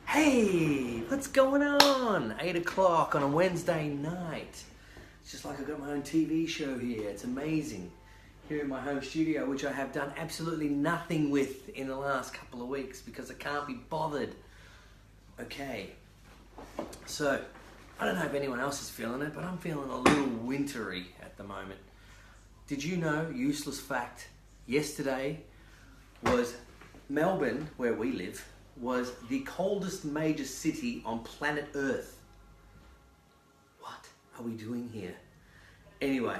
Hey, what's going on? 8 o'clock on a Wednesday night. It's just like I've got my own TV show here. It's amazing. Here in my home studio, which I have done absolutely nothing with in the last couple of weeks because I can't be bothered. Okay, so I don't know if anyone else is feeling it, but I'm feeling a little wintry at the moment. Did you know, useless fact, yesterday was Melbourne, where we live, was the coldest major city on planet Earth. What are we doing here? Anyway,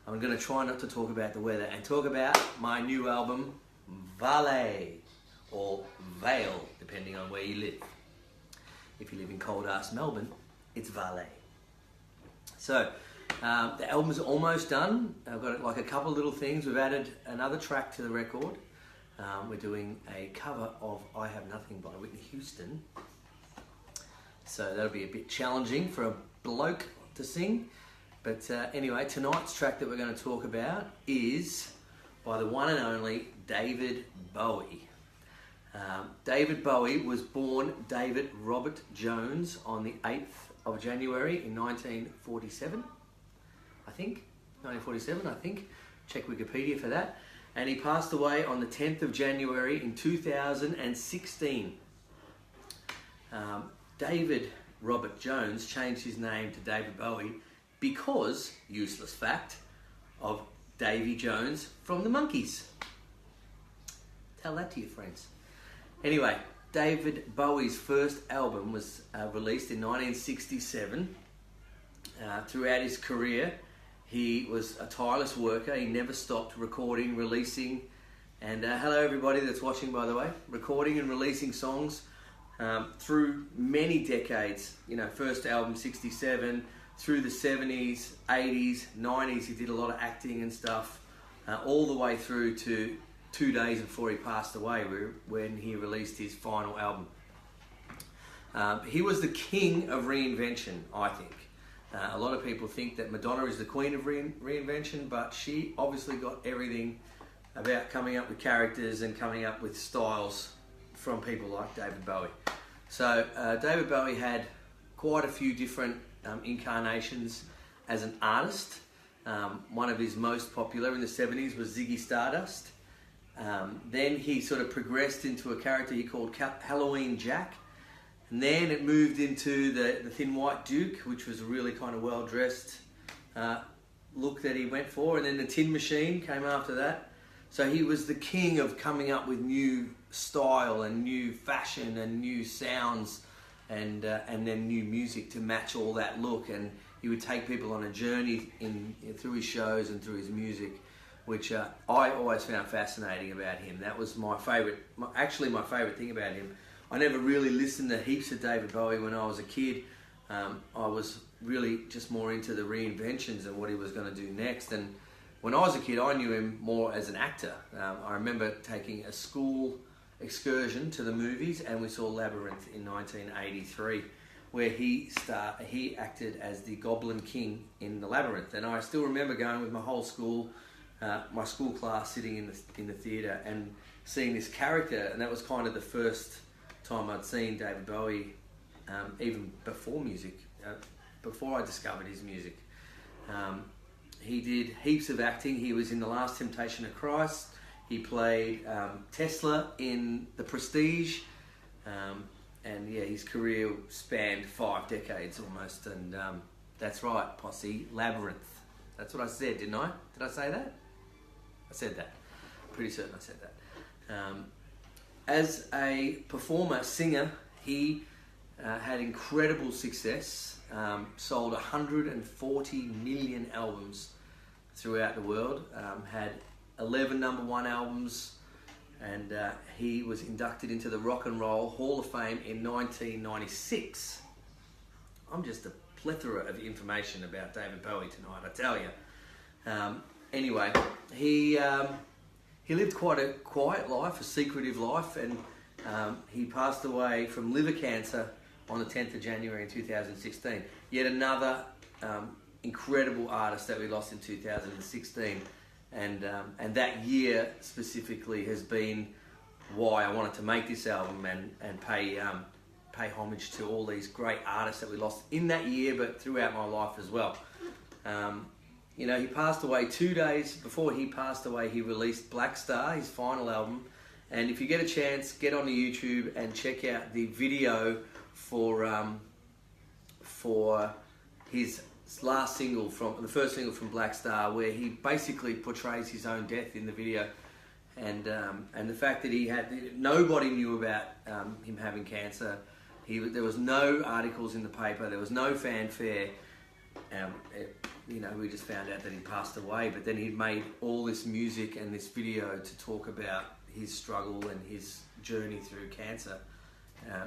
I'm going to try not to talk about the weather and talk about my new album, VALE, or VALE, depending on where you live. If you live in cold-ass Melbourne, it's VALE. So, the album's almost done. I've got like a couple of little things. We've added another track to the record. We're doing a cover of I Have Nothing by Whitney Houston. So that'll be a bit challenging for a bloke to sing. But anyway, tonight's track that we're going to talk about is by the one and only David Bowie. David Bowie was born David Robert Jones on the 8th of January in 1947. I think. 1947, I think. Check Wikipedia for that. And he passed away on the 10th of January in 2016. David Robert Jones changed his name to David Bowie because, useless fact, of Davy Jones from the Monkees. Tell that to your friends. Anyway, David Bowie's first album was released in 1967. Throughout his career, he was a tireless worker. He never stopped recording, releasing, and hello everybody that's watching, by the way, recording and releasing songs through many decades. You know, first album 67, through the 70s, 80s, 90s, he did a lot of acting and stuff, all the way through to 2 days before he passed away, when he released his final album. He was the king of reinvention, I think. A lot of people think that Madonna is the queen of reinvention, but she obviously got everything about coming up with characters and coming up with styles from people like David Bowie. So David Bowie had quite a few different incarnations as an artist. One of his most popular in the 70s was Ziggy Stardust. Then he sort of progressed into a character he called Halloween Jack. And then it moved into the Thin White Duke, which was a really kind of well-dressed look that he went for. And then the Tin Machine came after that. So he was the king of coming up with new style and new fashion and new sounds and then new music to match all that look. And he would take people on a journey through his shows and through his music, which I always found fascinating about him. That was my favourite, actually my favourite thing about him. I never really listened to heaps of David Bowie when I was a kid. I was really just more into the reinventions and what he was going to do next. And when I was a kid, I knew him more as an actor. I remember taking a school excursion to the movies, and we saw Labyrinth in 1983, where he acted as the Goblin King in the Labyrinth. And I still remember going with my whole school, my school class, sitting in the theatre and seeing this character, and that was kind of the first time I'd seen David Bowie, even before music, before I discovered his music. He did heaps of acting. He was in The Last Temptation of Christ. He played Tesla in The Prestige. And yeah, his career spanned 5 decades almost. And that's right, posse, Labyrinth. That's what I said, didn't I? Did I say that? I said that. Pretty certain I said that. As a performer, singer, he had incredible success, sold 140 million albums throughout the world, had 11 number 1 albums, and he was inducted into the Rock and Roll Hall of Fame in 1996. I'm just a plethora of information about David Bowie tonight, I tell you. Anyway, he lived quite a quiet life, a secretive life, and he passed away from liver cancer on the 10th of January in 2016. Yet another incredible artist that we lost in 2016. And that year specifically has been why I wanted to make this album and pay pay homage to all these great artists that we lost in that year, but throughout my life as well. You know, he passed away 2 days before he passed away. He released Black Star, his final album. And if you get a chance, get onto YouTube and check out the video for his last single, from the first single from Black Star, where he basically portrays his own death in the video. And the fact that nobody knew about him having cancer. There was no articles in the paper. There was no fanfare. You know, we just found out that he passed away. But then he'd made all this music and this video to talk about his struggle and his journey through cancer,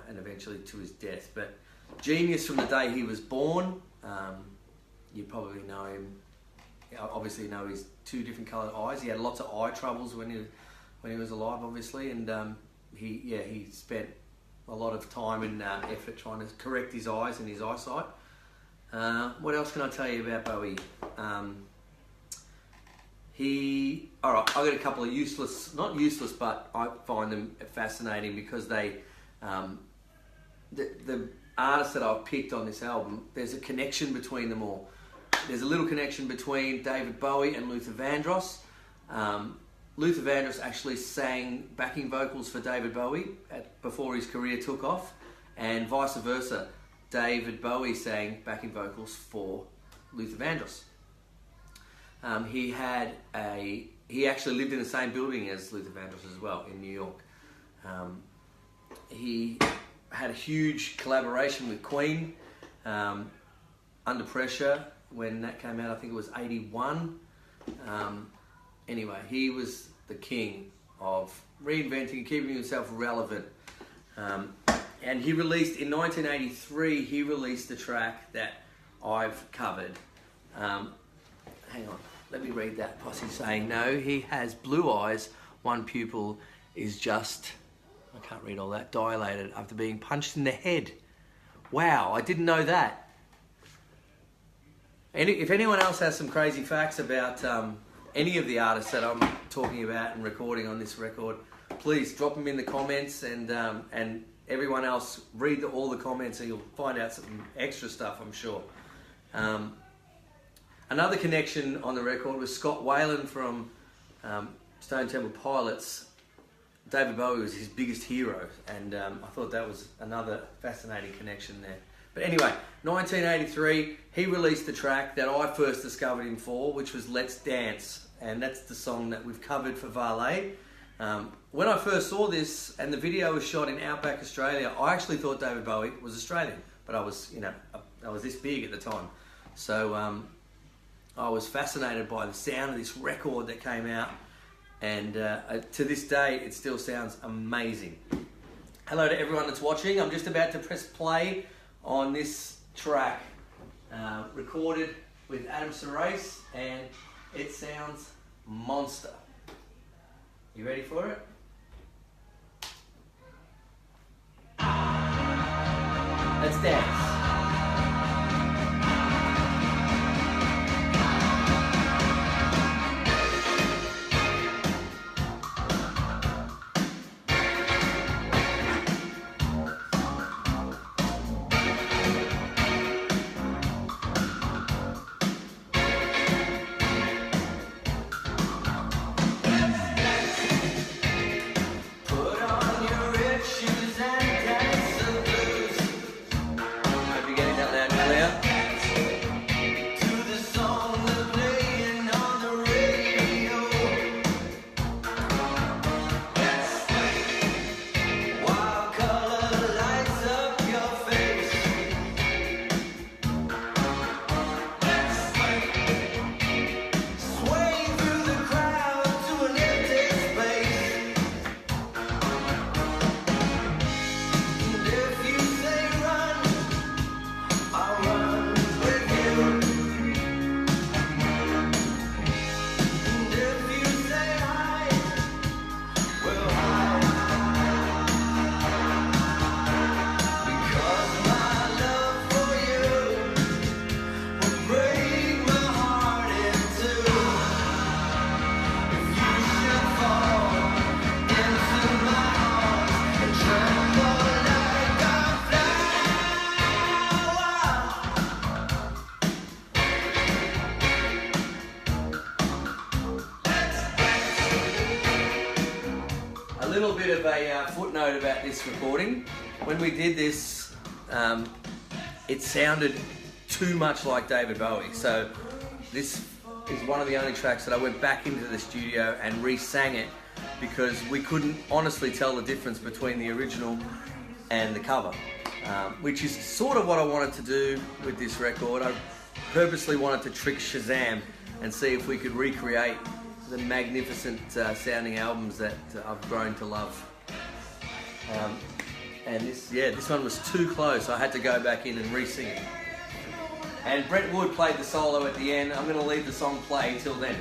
and eventually to his death. But genius from the day he was born. You probably know him. Obviously, you know his 2 different coloured eyes. He had lots of eye troubles when he was alive, obviously, and he spent a lot of time and effort trying to correct his eyes and his eyesight. What else can I tell you about Bowie? All right, I've got a couple of not useless, but I find them fascinating because the artists that I've picked on this album, there's a connection between them all. There's a little connection between David Bowie and Luther Vandross. Luther Vandross actually sang backing vocals for David Bowie before his career took off, and vice versa. David Bowie sang backing vocals for Luther Vandross. He actually lived in the same building as Luther Vandross as well, in New York. He had a huge collaboration with Queen, Under Pressure, when that came out. I think it was 81. Anyway, he was the king of reinventing, keeping himself relevant. And he released, in 1983, he released the track that I've covered. Hang on, let me read that. Posse saying, no, he has blue eyes. One pupil is just, I can't read all that, dilated after being punched in the head. Wow, I didn't know that. If anyone else has some crazy facts about any of the artists that I'm talking about and recording on this record, please drop them in the comments, and everyone else, read all the comments and you'll find out some extra stuff, I'm sure. Another connection on the record was Scott Weiland from Stone Temple Pilots. David Bowie was his biggest hero, and I thought that was another fascinating connection there. But anyway, 1983, he released the track that I first discovered him for, which was Let's Dance, and that's the song that we've covered for VALE. When I first saw this, and the video was shot in Outback, Australia, I actually thought David Bowie was Australian, but I was this big at the time. So I was fascinated by the sound of this record that came out, and to this day, it still sounds amazing. Hello to everyone that's watching. I'm just about to press play on this track, recorded with Adam Serace, and it sounds monster. You ready for it? Let's dance. Put on your red shoes and dance the blues. of a footnote about this recording. When we did this, it sounded too much like David Bowie. So this is one of the only tracks that I went back into the studio and re-sang it because we couldn't honestly tell the difference between the original and the cover, which is sort of what I wanted to do with this record. I purposely wanted to trick Shazam and see if we could recreate the magnificent sounding albums that I've grown to love. And this one was too close. I had to go back in and re-sing it. And Brett Wood played the solo at the end. I'm going to leave the song play till then.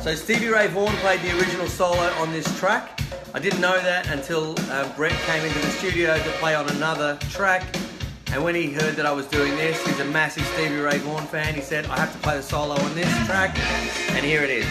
So Stevie Ray Vaughan played the original solo on this track. I didn't know that until Brett came into the studio to play on another track. And when he heard that I was doing this, he's a massive Stevie Ray Vaughan fan. He said, I have to play the solo on this track. And here it is.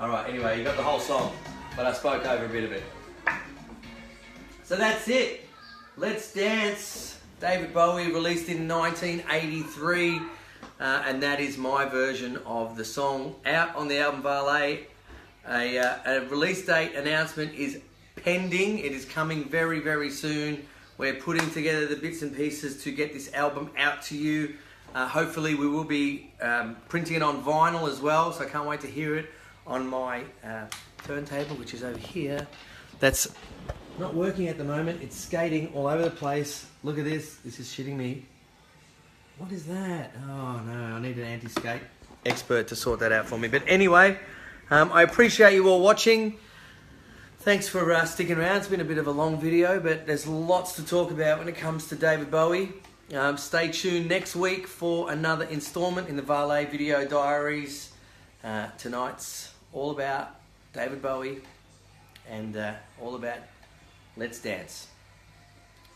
Alright, anyway, you got the whole song, but I spoke over a bit of it. So that's it. Let's Dance. David Bowie, released in 1983, and that is my version of the song out on the album VALE. A release date announcement is pending. It is coming very, very soon. We're putting together the bits and pieces to get this album out to you. Hopefully we will be printing it on vinyl as well, so I can't wait to hear it on my turntable, which is over here. That's not working at the moment. It's skating all over the place. Look at this. This is shitting me. What is that? Oh no, I need an anti-skate expert to sort that out for me. But anyway, I appreciate you all watching. Thanks for sticking around. It's been a bit of a long video, but there's lots to talk about when it comes to David Bowie. Stay tuned next week for another installment in the VALE Video Diaries. Tonight's all about David Bowie and all about Let's Dance.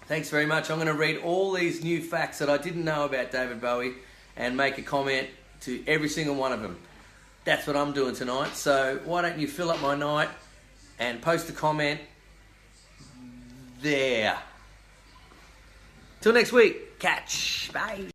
Thanks very much. I'm going to read all these new facts that I didn't know about David Bowie and make a comment to every single one of them. That's what I'm doing tonight. So why don't you fill up my night and post a comment there. Till next week. Catch. Bye.